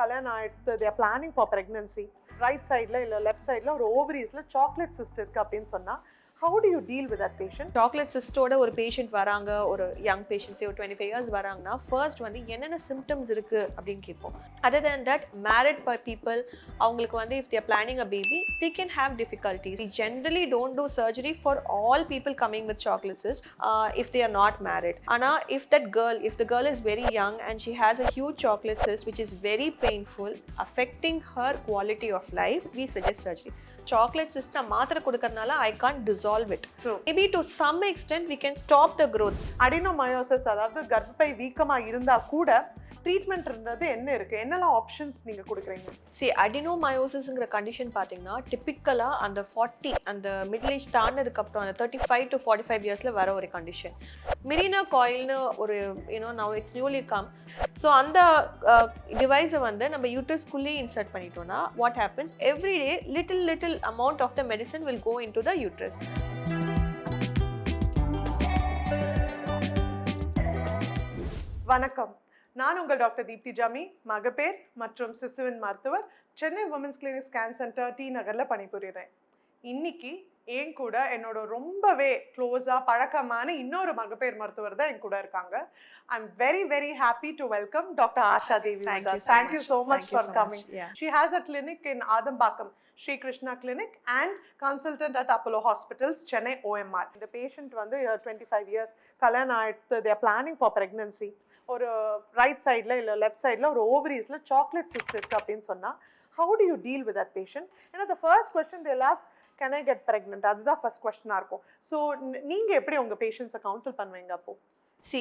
கல்யாணம் ஆயிடுத்து, they are planning for pregnancy. Right சைடில் இல்லை லெஃப்ட் சைடில் ஒரு ஓவரீஸில் சாக்லேட் சிஸ்ட் இருக்குது அப்படின்னு சொன்னால் how do you deal with that patient? Chocolate சிஸ்டோட ஒரு பேஷண்ட் வராங்க, ஒரு யங் பேஷண்ட்ஸே ஒரு 25 இயர்ஸ் வராங்கன்னா ஃபர்ஸ்ட் வந்து என்னென்ன சிம்டம்ஸ் இருக்குது அப்படின்னு கேட்போம். Other than that married people அவங்களுக்கு வந்து if they're planning a baby they can have difficulties. We generally don't do surgery for all people coming with chocolate cyst if they are not married. ஆனால் if the girl is very young and she has a huge chocolate cyst which is very painful affecting her quality of life, we suggest surgery. Chocolate cyst மாத்திரை கொடுக்கறனால I can't dissolve it. So maybe to some extent we can stop the growth. Adenomyosis அதாவது கர்ப்பப்பை வீக்கமா இருந்தா கூட treatment இருந்தது என்ன இருக்கு, என்னெல்லாம் options நீங்க கொடுக்குறீங்க? See, adenomyosis-ங்கிற கண்டிஷன் பார்த்தீங்கன்னா டிப்பிக்கலா அந்த 40 அந்த மிடில் ஏஜ் தாண்டதுக்கு அப்புறம் அந்த 35 to 45 இயர்ஸ்ல வர ஒரு கண்டிஷன். மிரினா காயில்னு ஒரு now it's newly come. So அந்த டிவைஸை வந்து நம்ம யூட்ரஸ்குள்ளே இன்சர்ட் பண்ணிட்டோம்னா what happens every day little amount of the medicine will go into the uterus. வணக்கம், நான் உங்கள் டாக்டர் தீப்தி ஜாமி, மகப்பேர் மற்றும் சிசுவின் மருத்துவர், Chennai women's clinic scan centre T நகரில் பணிபுரிகிறேன். இன்னைக்கு என் கூட என்னோட ரொம்பவே க்ளோஸாக பழக்கமான இன்னொரு மகப்பேர் மருத்துவர் தான் என் கூட இருக்காங்க. I am very very happy to welcome doctor Asha Devi. Thank you so much for coming. She has a clinic in Adambakkam, Sri Krishna Clinic, and consultant at Apollo Hospitals, Chennai OMR. The patient வந்து 25 years கல்யாணம் ஆயிடுத்து, they are planning for pregnancy. ஒரு right சைடில் இல்லை left சைடில் ஒரு ஓவரீஸில் chocolate cyst இருக்குது அப்படின்னு சொன்னால் how do you deal with that patient? The first question they'll ask, can I get pregnant? அதுதான் ஃபர்ஸ்ட் கொஸ்டினாக இருக்கும். ஸோ நீங்கள் எப்படி உங்கள் பேஷண்ட்ஸை கவுன்சில் பண்ணுவீங்க அப்போ?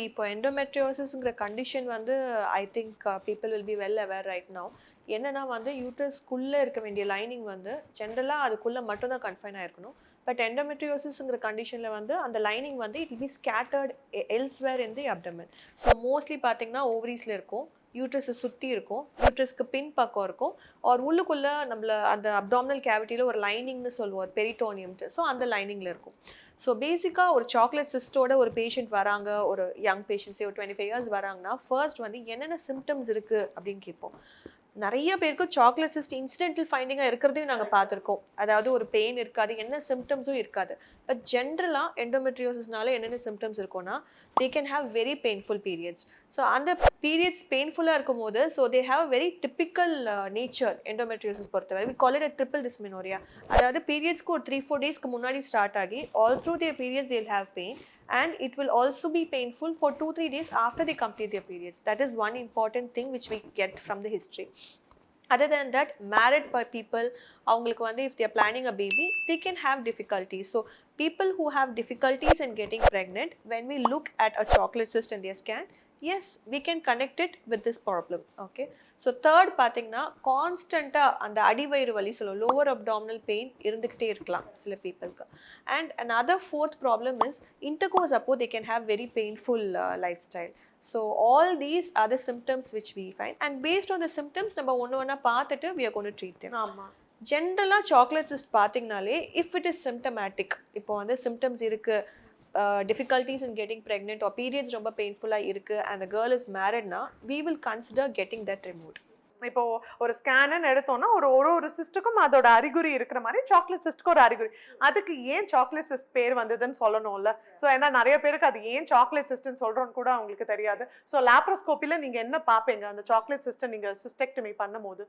இப்போ எண்டோமெட்ரியோசிஸ்ங்கிற கண்டிஷன் வந்து I think people will be well aware right now. என்னன்னா வந்து யூட்ரஸ்க்குள்ளே இருக்க வேண்டிய லைனிங் வந்து ஜென்ரலாக அதுக்குள்ளே மட்டும்தான் கன்ஃபைன் ஆகிருக்கணும். பட் எண்டோமெட்ரியோசிஸ்ங்கிற கண்டிஷனில் வந்து அந்த லைனிங் வந்து it will be scattered elsewhere in the abdomen. So mostly பார்த்தீங்கன்னா ஓவரீஸில் இருக்கும், யூட்ரஸை சுற்றி இருக்கும், யூட்ரஸ்க்கு பின் பக்கம் இருக்கும், ஒரு உள்ளுக்குள்ளே நம்மள அந்த அப்டாமினல் கேவிட்டியில் ஒரு லைனிங்னு சொல்லுவோம், பெரிட்டோனியம்ட்டு. ஸோ அந்த லைனிங்கில் இருக்கும். ஸோ பேசிக்காக ஒரு சாக்லேட் சிஸ்டோட ஒரு பேஷண்ட் வராங்க, ஒரு யங் பேஷண்ட்ஸே ஒரு 25 இயர்ஸ் வராங்கன்னா ஃபர்ஸ்ட் வந்து என்னென்ன சிம்டம்ஸ் இருக்குது அப்படின்னு கேட்போம். நிறைய பேருக்கு சாக்லேட் சிஸ்ட் இன்சிடென்டல் ஃபைண்டிங்காக இருக்கிறதையும் நாங்கள் பார்த்துருக்கோம். அதாவது ஒரு பெயின் இருக்காது, என்ன சிம்டம்ஸும் இருக்காது. பட் ஜென்ரலாக எண்டோமெட்ரியோசிஸ்னால என்னென்ன சிம்டம்ஸ் இருக்கும்னா they can have very painful periods. So அந்த பீரியட்ஸ் பெயின்ஃபுல்லாக இருக்கும் போது so they have very typical nature. Endometriosis பொறுத்தவரை we call it a triple dysmenorrhea. அதாவது பீரியட்ஸ்க்கு ஒரு 3-4 டேஸ்க்கு முன்னாடி ஸ்டார்ட் ஆகி all through their periods they'll have pain. And it will also be painful for 2-3 days after they complete their periods. That is one important thing which we get from the history. Other than that, married people avungalukku வந்து if they are planning a baby they can have difficulties. So people who have difficulties in getting pregnant, when we look at a chocolate cyst in their scan, yes, we can connect it with this problem. Okay, so third பாத்தீங்கன்னா கான்ஸ்டண்டா அந்த அடிவயிறு வலி சொல்லுவோம், lower abdominal pain இருந்துகிட்டே இருக்கலாம் சில பீப்புளுக்கு. And another fourth problem is intercourse அப்போ they can have very painful lifestyle. So all these are the symptoms which we find, and based on the symptoms நம்ம ஒண்ணா பார்த்துட்டு we are going to treat them. ஆமாம், ஜென்ரலாக chocolate cyst பார்த்தீங்கனாலே if it is symptomatic, இப்போ வந்து symptoms இருக்குது, difficulties in getting pregnant or periods ரொம்ப பெயின்ஃபுல்லாக இருக்குது and the girl is marriedனா we will consider getting that removed. இப்போ ஒரு ஸ்கேன் எடுத்தோம்னா ஒரு சிஸ்டுக்கும் அதோட அறிகுறி இருக்கிற மாதிரி சாக்லேட் சிஸ்டுக்கு ஒரு அறிகுறி. அதுக்கு ஏன் சாக்லேட் சிஸ்ட் பேர் வந்ததுன்னு சொல்லணும்ல. ஸோ ஏன்னா நிறைய பேருக்கு அது ஏன் சாக்லேட் சிஸ்ட்னு சொல்றோன்னு கூட அவங்களுக்கு தெரியாது. ஸோ லாப்ரோஸ்கோப்பில நீங்க என்ன பார்ப்பீங்க அந்த சாக்லேட் சிஸ்ட்டை நீங்க சிஸ்டெக்டமி பண்ணும்போது?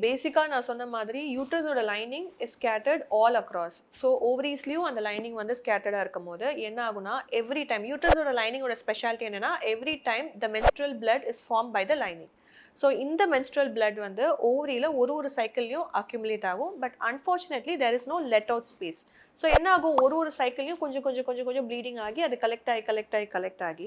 பேசிக்காக நான் சொன்ன மாதிரி யூட்ரஸோட lining is scattered all across. So ஓவரீஸ்லேயும் அந்த லைனிங் வந்து ஸ்கேட்டர்டாக இருக்கும் போது என்ன ஆகுனா எவ்ரி டைம் யூட்ரஸோட லைனிங்கோட ஸ்பெஷாலிட்டி என்னன்னா every time the menstrual blood is formed by the lining. So இந்த மென்ஸ்ட்ரல் பிளட் வந்து ஓவரியில் ஒரு சைக்கிள்லையும் அக்யூமுலேட் ஆகும். But unfortunately there is no let out space. So என்ன ஆகும், ஒரு சைக்கிள்லையும் கொஞ்சம் ப்ளீடிங் ஆகி அது கலெக்ட் ஆகி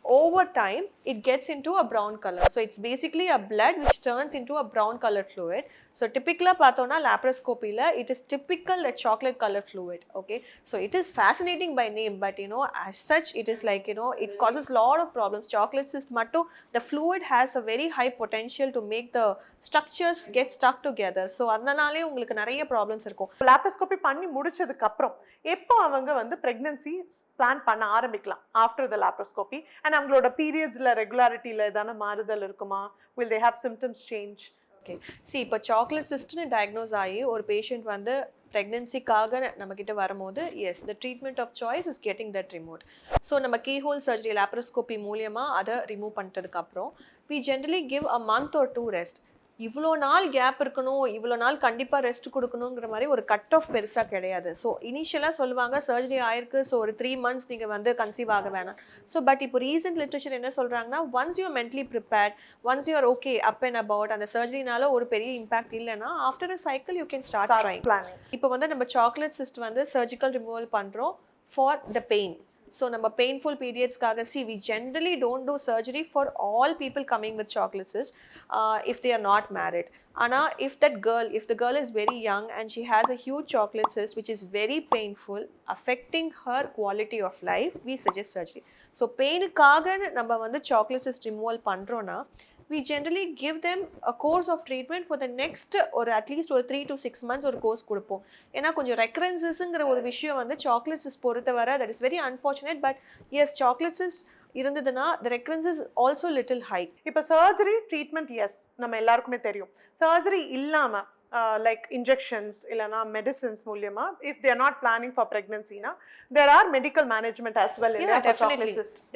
over time it gets into a brown color. So it's basically a blood which turns into a brown color fluid. So typically pathona laparoscopy la it is typical a chocolate color fluid. Okay, so it is fascinating by name, but as such it is like it causes lot of problems. Chocolate cyst matto the fluid has a very high potential to make the structures get stuck together. So adnanaale ungalku nariya problems irukum. Laparoscopy பண்ணி முடிச்சதுக்கு அப்புறம் எப்போ அவங்க வந்து pregnancy plan பண்ண ஆரம்பிக்கலாம் after the laparoscopy? And அவங்களோட பீரியட்ஸ்ல ரெகுலாரிட்டியில ஏதான மாறுதல் இருக்குமா? will they have symptoms change? Okay. இப்போ சாக்லேட் சிஸ்ட்னு டயக்னோஸ் ஆகி ஒரு பேஷண்ட் வந்து ப்ரெக்னென்சிக்காக நம்ம கிட்ட வரும்போது as the treatment of choice is getting that remove. So நம்ம கீஹோல் சர்ஜரி லாப்ரோஸ்கோபி மூலியமா அதை ரிமூவ் பண்ணுறதுக்கு அப்புறம் we generally give a month or 2 rest. இவ்வளோ நாள் கேப் இருக்கணும், இவ்வளோ நாள் கண்டிப்பாக ரெஸ்ட் கொடுக்கணுங்கிற மாதிரி ஒரு கட் ஆஃப் பெருசாக கிடையாது. ஸோ இனிஷியலாக சொல்லுவாங்க சர்ஜரி ஆயிருக்கு, ஸோ ஒரு 3 months நீங்கள் வந்து கன்சீவ் ஆக வேணாம். ஸோ பட் இப்போ ரீசன்ட் லிட்ரேச்சர் என்ன சொல்கிறாங்கன்னா, once you mentally prepared, once you are okay up and about, அந்த சர்ஜரினால ஒரு பெரிய இம்பாக்ட் இல்லைன்னா after a cycle you can start trying. இப்போ வந்து நம்ம சாக்லேட் சிஸ்ட் வந்து சர்ஜிக்கல் ரிமூவல் பண்ணுறோம் ஃபார் த பெயின். So நம்ம painful periods kaga see we generally don't do surgery for all people coming with chocolate cyst if they are not married. Ana if the girl is very young and she has a huge chocolate cyst which is very painful affecting her quality of life, we suggest surgery. So pain kaga நம்ம வந்து chocolate cyst removal பண்றோம்னா we generally give them a course of treatment for the next or at least ஒரு 3 to 6 months ஒரு course கொடுப்போம். ஏன்னா கொஞ்சம் ரெக்கரன்சஸ்ங்கிற ஒரு விஷயம் வந்து சாக்லேட் சிஸ்ட் பொறுத்தவரை that is very unfortunate, but yes chocolate cyst இருந்ததுன்னா the recurrence is also little high. இப்போ சர்ஜரி ட்ரீட்மெண்ட் எஸ் நம்ம எல்லாருக்குமே தெரியும். சர்ஜரி இல்லாம லைக் இன்ஜெக்ஷன்ஸ் இல்லைனா மெடிசின்ஸ் மூலியமா if they are not planning for பிரெக்னன்சினா there are medical management as well.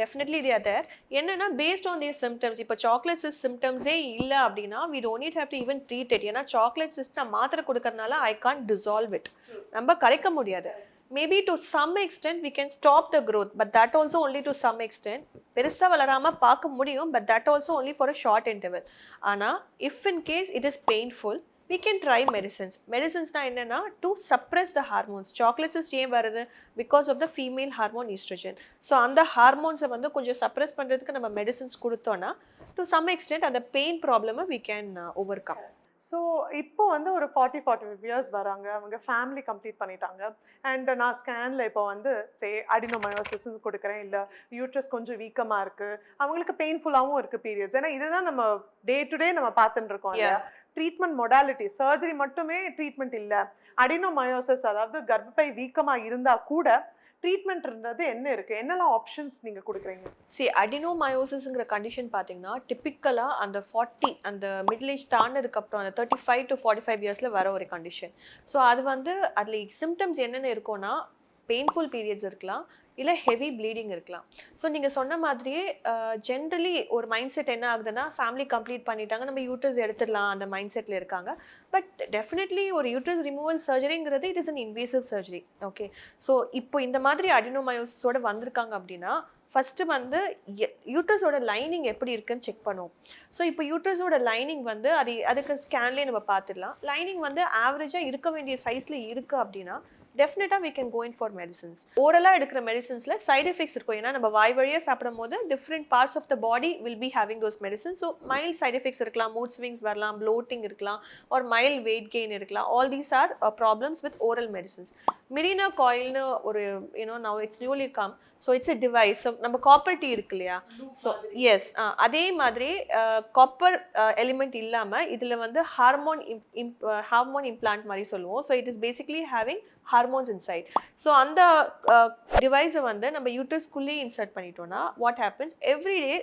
Definitely they are there. என்னன்னா based on these symptoms, இப்போ சாக்லேட் சிஸ்ட் சிம்டம்ஸே இல்ல அப்படின்னா we don't need have to even treat it. ஏன்னா chocolate cyst நான் மாத்திரை கொடுக்கறனால I can't dissolve it, நம்ம கரைக்க முடியாது. Maybe to some extent we can stop the growth, but that also only to some extent. பெருசா வளராம பார்க்க முடியும், but that also only for a short interval. ஆனா if in case it is painful, we can try medicines. Medicines na enna to suppress the hormones. Chocolate cyst ஏன் வருது? Because of the female hormone estrogen. So அந்த hormones வந்து கொஞ்சம் suppress பண்றதுக்கு நம்ம medicines கொடுத்தோம்னா to some extent அந்த pain ப்ராப்ளமை we can overcome. ஸோ இப்போ வந்து ஒரு 45 இயர்ஸ் வராங்க, அவங்க ஃபேமிலி கம்ப்ளீட் பண்ணிட்டாங்க. அண்ட் நான் ஸ்கேனில் இப்போ வந்து அடினோமயோசிஸ் கொடுக்குறேன், இல்லை யூட்ரஸ் கொஞ்சம் வீக்கமாக இருக்குது, அவங்களுக்கு பெயின்ஃபுல்லாகவும் இருக்குது பீரியட்ஸ். ஏன்னா இதுதான் நம்ம டே டு டே நம்ம பார்த்துட்டு இருக்கோம் இல்லையா. ட்ரீட்மெண்ட் மொடாலிட்டி சர்ஜரி மட்டுமே ட்ரீட்மெண்ட் இல்லை. அடினோமயோசிஸ் அதாவது கர்ப்பப்பை வீக்கமாக இருந்தால் கூட ட்ரீட்மெண்ட்ன்றது என்ன இருக்கு, என்னெல்லாம் ஆப்ஷன்ஸ் நீங்க கொடுக்குறீங்க? அடினோமயோசிஸ்ங்கிற கண்டிஷன் பார்த்தீங்கன்னா டிப்பிக்கலாக அந்த 40 அந்த மிடில் ஏஜ் தாண்டதுக்கு அப்புறம் அந்த 35 to 45 இயர்ஸில் வர ஒரு கண்டிஷன். ஸோ அது வந்து அதில் சிம்டம்ஸ் என்னென்ன இருக்கும்னா பெயின்ஃபுல் பீரியட்ஸ் இருக்கலாம், இல்லை ஹெவி ப்ளீடிங் இருக்கலாம். ஸோ நீங்கள் சொன்ன மாதிரியே ஜென்ரலி ஒரு மைண்ட் செட் என்ன ஆகுதுன்னா ஃபேமிலி கம்ப்ளீட் பண்ணிட்டாங்க, நம்ம யூட்ரஸ் எடுத்துடலாம் அந்த மைண்ட் செட்டில் இருக்காங்க. பட் டெஃபினெட்லி ஒரு யூட்ரஸ் ரிமூவல் சர்ஜரிங்கிறது it is an invasive surgery. Okay, so இப்போ இந்த மாதிரி அடினோமயோசிஸோட வந்திருக்காங்க அப்படின்னா ஃபஸ்ட்டு வந்து யூட்ரஸோட லைனிங் எப்படி இருக்குன்னு செக் பண்ணுவோம். ஸோ இப்போ யூட்ரஸோட லைனிங் வந்து அதுக்கு ஸ்கேன்லேயே நம்ம பார்த்துடலாம். லைனிங் வந்து ஆவரேஜாக இருக்க வேண்டிய சைஸில் இருக்குது அப்படின்னா டெஃபினட்டாக we can go in for medicines. ஓரலாக எடுக்கிற மெடிசன்ஸில் சைட் எஃபெக்ட்ஸ் இருக்கும். ஏன்னா நம்ம வாய் வழியாக சாப்பிடும் போது different parts of the body will be having those medicines. So mild side effects இருக்கலாம், மூட் ஸ்விங்ஸ் வரலாம், ப்ளோட்டிங் இருக்கலாம், ஒரு மைல்ட் வெயிட் கெயின் இருக்கலாம். All these are problems with oral medicines. Mirena காயில்னு ஒரு now it's newly come. So it's a device. So நம்ம copper T இருக்கு இல்லையா, ஸோ எஸ் அதே மாதிரி காப்பர் எலிமெண்ட் இல்லாமல் இதில் வந்து ஹார்மோன் இம்ப்ளான்ட் மாதிரி சொல்லுவோம். So it is basically having hormones inside. So அந்த டிவைஸை வந்து நம்ம யூட்ரஸ்குள்ளேயே இன்சர்ட் பண்ணிட்டோம்னா what happens everyday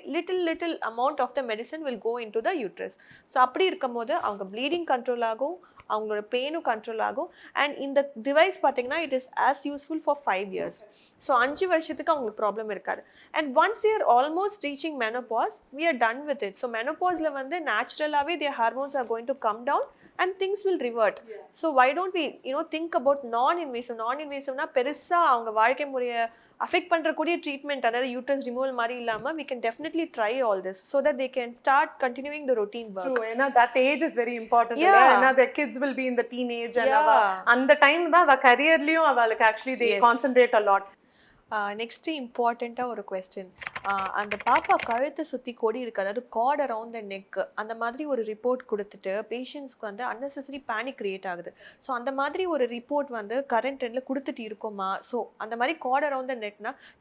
little amount of the medicine will go into the uterus. So அப்படி இருக்கும் போது அவங்க ப்ளீடிங் கண்ட்ரோல் ஆகும், அவங்களோட பெயினும் கண்ட்ரோல் ஆகும். அண்ட் இந்த டிவைஸ் பார்த்தீங்கன்னா it is as useful for 5 years. So 5 வருஷத்துக்கு அவங்களுக்கு ப்ராப்ளம் இருக்காது. And once they are almost reaching menopause, we are done with it. So மெனோபாஸில் வந்து நேச்சுரலாகவே their hormones are going to come down and things will revert. So why don't we think about non-invasive பெருசா அவங்க வாழ்க்கை முறையை affect பண்றக்கூடிய treatment, அதாவது uterus removal மாதிரி இல்லாம we can definitely try all this so that they can start continuing the routine work. True, ஏன்னா that age is very important. ஏன்னா the kids will be in the teenage and அந்த time தான் அவ கரியர்லயும் அவளுக்கு actually they concentrate a lot. Next இம்பார்ட்டண்ட்டாக ஒரு question, அந்த பாப்பா கழுத்தை சுற்றி கொடி இருக்குது, அதாவது கார்ட் அரவுண்ட் த நெக், அந்த மாதிரி ஒரு ரிப்போர்ட் கொடுத்துட்டு பேஷண்ட்ஸ்க்கு வந்து அன்னெசரி பேனிக் கிரியேட் ஆகுது. ஸோ அந்த மாதிரி ஒரு ரிப்போர்ட் வந்து கரண்ட் ட்ரெண்டில் கொடுத்துட்டு இருக்கோமா? ஸோ அந்த மாதிரி கார்ட் அரவுண்ட் த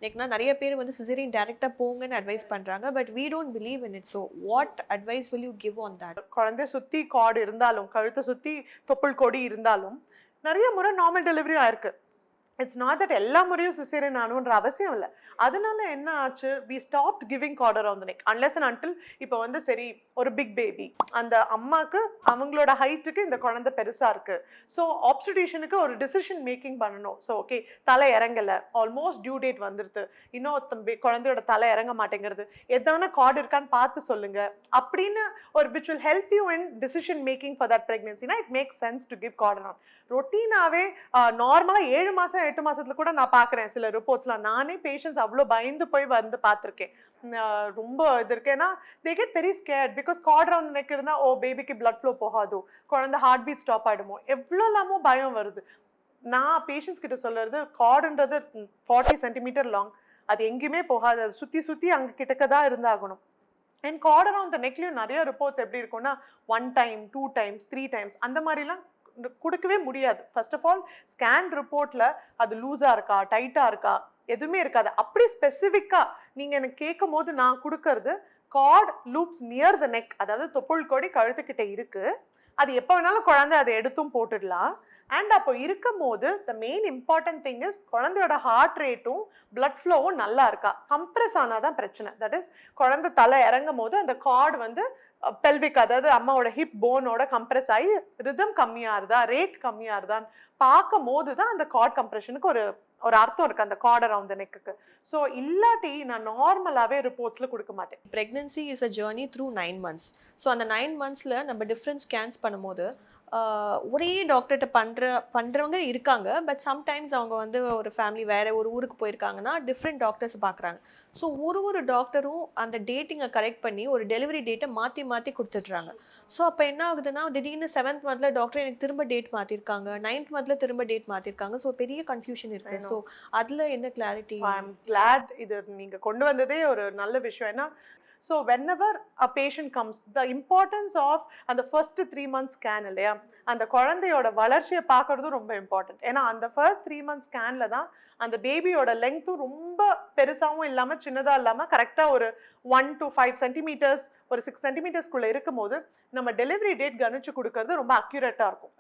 நெக்னா நிறைய பேர் வந்து சிசேரியன் டைரெக்டாக போங்கன்னு அட்வைஸ் பண்ணுறாங்க, but we don't believe in it. So what advice will you give on that? குழந்தை சுற்றி கார்டு இருந்தாலும், கழுத்தை சுற்றி தொப்புள் கொடி இருந்தாலும் நிறைய முறை நார்மல் டெலிவரி ஆயிருக்கு. இட்ஸ் நாட் தட் எல்லா முறையும் சிசேரியன் ஆகணுன்ற அவசியம் இல்லை. அதனால என்ன ஆச்சு, we stopped giving cord on the neck unless and until இப்போ வந்து சரி ஒரு பிக் பேபி, அந்த அம்மாக்கு அவங்களோட ஹைட்டுக்கு இந்த குழந்தை பெருசா இருக்கு, ஸோ ஆப்ஸ்டிடியூஷனுக்கு ஒரு டிசிஷன் மேக்கிங் பண்ணணும். ஸோ ஓகே, தலை இறங்கலை, ஆல்மோஸ்ட் டியூ டேட் வந்துடுது, இன்னும் குழந்தையோட தலை இறங்க மாட்டேங்கிறது, எதான கார்டு இருக்கான்னு பார்த்து சொல்லுங்க அப்படின்னு ஒரு which will help you in decision making for that பிரெக்னன்சினா it makes sense to give கார்டர் ஆன். ரொட்டீனாவே நார்மலாக 7 மாதம் 8 மாசத்துல கூட நான் பார்க்குறேன் சில ரிப்போர்ட்ஸ்லாம். நானே பேஷண்ட்ஸ் அவ்வளோ பயந்து போய் வந்து பார்த்துருக்கேன். ரொம்ப இது இருக்கு. ஏன்னா they get very scared because cord on neck இருந்தால் ஓ பேபிக்கு பிளட் ஃப்ளோ போகாதோ, குழந்தை ஹார்ட் பீட் ஸ்டாப் ஆகிடுமோ, எவ்வளோ இல்லாமோ பயம் வருது. நான் பேஷண்ட்ஸ் கிட்ட சொல்றது கார்டுன்றது 40 சென்டிமீட்டர் லாங், அது எங்கேயுமே போகாது, அது சுற்றி சுற்றி அங்கே கிட்டக்க தான் இருந்தாகணும். அண்ட் கார்டர் ஆன் த நெக்லையும் நிறைய ரிப்போர்ட்ஸ் எப்படி இருக்கும்னா 1 டைம் 2 டைம்ஸ் 3 டைம்ஸ் அந்த மாதிரிலாம் கொடுக்கவே முடியாது. ஃபர்ஸ்ட் ஆஃப் ஆல் ஸ்கேன் ரிப்போர்ட்ல அது லூஸா இருக்கா டைட்டா இருக்கா எதுவுமே இருக்காது. அப்படி ஸ்பெசிஃபிக்கா நீங்க எனக்கு கேட்கும் போது நான் கொடுக்கறது card loops near the neck, அதாவது தொப்புள் கொடி கழுத்துக்கிட்ட இருக்கு, அது எப்போ வேணாலும் குழந்தை அதை எடுத்தும் போட்டுடலாம். அண்ட் அப்போ இருக்கும் போது the main important thing is குழந்தையோட ஹார்ட் ரேட்டும் பிளட் ஃப்ளோவும் நல்லா இருக்கா. கம்ப்ரெஸ் ஆனாதான் பிரச்சனை. தட் இஸ் குழந்தை தலை இறங்கும் போது அந்த கார்டு வந்து பெல்விக், அதாவது அம்மாவோட ஹிப் போனோட கம்ப்ரெஸ் ஆகி ரிதம் கம்மியா இருந்தா ரேட் கம்மியா இருந்தான்னு பார்க்கும் போது தான் அந்த கார்ட் கம்ப்ரெஷனுக்கு ஒரு ஒரு அர்த்தம் இருக்கு அந்த கார்டர் ஆன் த நெக்குக்கு. ஸோ இல்லாட்டி நான் நார்மலாகவே ரிப்போர்ட்ஸில் கொடுக்க மாட்டேன். Pregnancy is a journey through 9 months. So அந்த 9 monthsல நம்ம டிஃப்ரெண்ட் ஸ்கேன்ஸ் பண்ணும்போது ஒரே டாக்டர்கிட்ட பண்ணுறவங்க இருக்காங்க. பட் சம்டைம்ஸ் அவங்க வந்து ஒரு ஃபேமிலி வேறு ஒரு ஊருக்கு போயிருக்காங்கன்னா டிஃப்ரெண்ட் டாக்டர்ஸ் பார்க்குறாங்க. ஸோ ஒரு டாக்டரும் அந்த டேட்டிங்கை கரெக்ட் பண்ணி ஒரு டெலிவரி டேட்டை மாற்றி கொடுத்துட்றாங்க. ஸோ அப்போ என்ன ஆகுதுன்னா திடீர்னு 7th monthல டாக்டர் எனக்கு திரும்ப டேட் மாற்றிருக்காங்க, 9th monthல திரும்ப டேட் மாற்றிருக்காங்க. ஸோ பெரிய கன்ஃபியூஷன் இருக்குது. ஸோ அதில் என்ன கிளாரிட்டி? ஐ எம் கிளாட் இது நீங்கள் கொண்டு வந்ததே ஒரு நல்ல விஷயம். ஏன்னா so whenever a patient comes, the importance of அந்த ஃபர்ஸ்ட் 3 months ஸ்கேன் இல்லையா, அந்த குழந்தையோட வளர்ச்சியை பார்க்கறதும் ரொம்ப இம்பார்ட்டன்ட். ஏன்னா அந்த ஃபர்ஸ்ட் 3 months ஸ்கேனில் தான் அந்த பேபியோட லெங்க்த்தும் ரொம்ப பெருசாகவும் இல்லாமல் சின்னதாக இல்லாமல் கரெக்டாக ஒரு 1 to 5 சென்டிமீட்டர்ஸ் ஒரு 6 சென்டிமீட்டர்ஸ்குள்ளே இருக்கும் போது நம்ம டெலிவரி டேட் கணிச்சு கொடுக்கறது ரொம்ப அக்யூரேட்டாக இருக்கும்.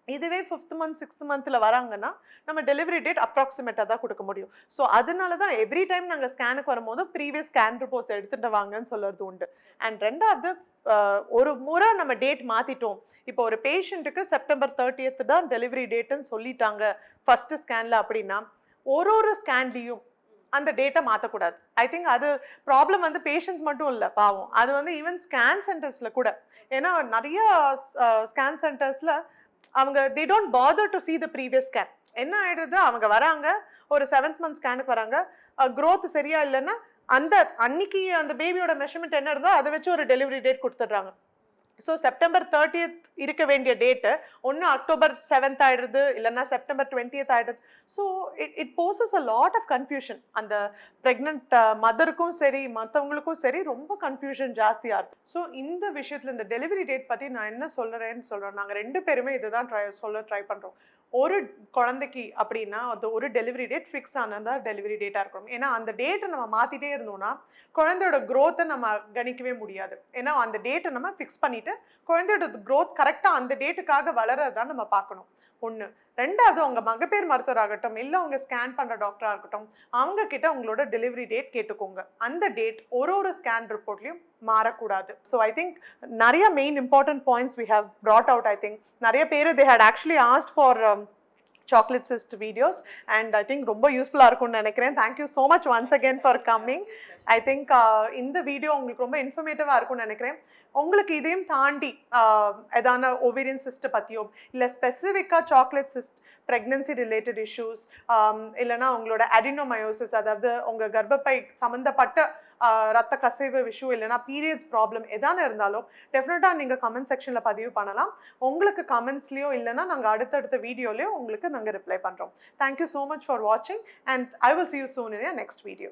இதுவே 5th month 6th monthல வராங்கன்னா நம்ம டெலிவரி டேட் அப்ராக்சிமேட்டாக தான் கொடுக்க முடியும். ஸோ அதனால தான் எவ்ரி டைம் நாங்கள் ஸ்கேனுக்கு வரும்போது ப்ரீவியஸ் ஸ்கேன் ரிப்போர்ட்ஸ் எடுத்துகிட்டு வாங்கன்னு சொல்கிறது உண்டு. அண்ட் ரெண்டாவது ஒரு முறை நம்ம டேட் மாற்றிட்டோம், இப்போ ஒரு பேஷண்ட்டுக்கு September 30th தான் டெலிவரி டேட்டுன்னு சொல்லிட்டாங்க ஃபர்ஸ்ட் ஸ்கேனில் அப்படின்னா ஒரு ஸ்கேன்லேயும் அந்த டேட்டை மாற்றக்கூடாது. ஐ திங்க் அது ப்ராப்ளம் வந்து பேஷண்ட்ஸ் மட்டும் இல்லை, பாவம் அது வந்து ஈவன் ஸ்கேன் சென்டர்ஸில் கூட. ஏன்னா நிறைய ஸ்கேன் சென்டர்ஸில் அவங்க they don't bother to see the previous scan. என்ன ஆயிடுது, அவங்க வராங்க ஒரு 7th month ஸ்கேனுக்கு வராங்க, growth சரியா இல்லைன்னா அந்த அன்னைக்கு அந்த பேபியோட மெஷர்மெண்ட் என்ன இருந்தோ அதை வச்சு ஒரு டெலிவரி டேட் கொடுத்துட்றாங்க. ஸோ September 30th இருக்க வேண்டிய டேட்டு ஒன்று October 7th ஆயிடுது, இல்லைன்னா September 20th ஆயிடுது. So it poses a lot of confusion. அந்த ப்ரெக்னென்ட் மதருக்கும் சரி மற்றவங்களுக்கும் சரி ரொம்ப கன்ஃபியூஷன் ஜாஸ்தியாக இருக்குது. ஸோ இந்த விஷயத்தில் இந்த டெலிவரி டேட் பற்றி நான் என்ன சொல்கிறேன்னு சொல்கிறோம், நாங்கள் 2 பேருமே இதுதான் ட்ரை பண்ணுறோம். ஒரு குழந்தைக்கு அப்படின்னா அது ஒரு டெலிவரி டேட் ஃபிக்ஸ் ஆனதா டெலிவரி டேட்டாக இருக்கணும். ஏன்னா அந்த டேட்டை நம்ம மாற்றிட்டே இருந்தோம்னா குழந்தையோட க்ரோத்தை நம்ம கணிக்கவே முடியாது. ஏன்னா அந்த டேட்டை நம்ம ஃபிக்ஸ் பண்ணிவிட்டு குழந்தையோட க்ரோத் கரெக்டாக அந்த டேட்டுக்காக வளர்றதான் நம்ம பார்க்கணும். ஒன்று. ரெண்டாவது, உங்க மகப்பேறு மருத்துவர் ஆகட்டும் இல்லை உங்க ஸ்கேன் பண்ணுற டாக்டராக இருக்கட்டும், அவங்க கிட்ட உங்களோட டெலிவரி டேட் கேட்டுக்கோங்க. அந்த டேட் ஒரு ஸ்கேன் ரிப்போர்ட்லையும் மாறக்கூடாது. ஸோ ஐ திங்க் நிறைய main important points we have brought out. I think நிறைய பேர் they had actually asked for chocolate cyst videos and I think ரொம்ப யூஸ்ஃபுல்லாக இருக்கும்னு நினைக்கிறேன். Thank you so much once again for coming. I think இந்த video உங்களுக்கு ரொம்ப இன்ஃபர்மேட்டிவாக இருக்கும்னு நினைக்கிறேன். உங்களுக்கு இதையும் தாண்டி எதான ஓவேரியன் சிஸ்ட்டை பற்றியோ இல்லை ஸ்பெசிஃபிக்காக chocolate cyst pregnancy related issues இல்லைனா உங்களோட அடினோமயோசிஸ், அதாவது உங்கள் கர்ப்பப்பை சம்மந்தப்பட்ட ரத்த கசிவு இஷ்யூ இல்லைனா பீரியட்ஸ் ப்ராப்ளம் எதான இருந்தாலும் டெஃபினட்டாக நீங்கள் கமெண்ட் செக்ஷனில் பதிவு பண்ணலாம். உங்களுக்கு கமெண்ட்ஸ்லையோ இல்லைனா நாங்கள் அடுத்தடுத்த வீடியோலையோ உங்களுக்கு நாங்கள் ரிப்ளை பண்ணுறோம். தேங்க்யூ ஸோ மச் ஃபார் வாட்சிங் and I will see you soon in your next video.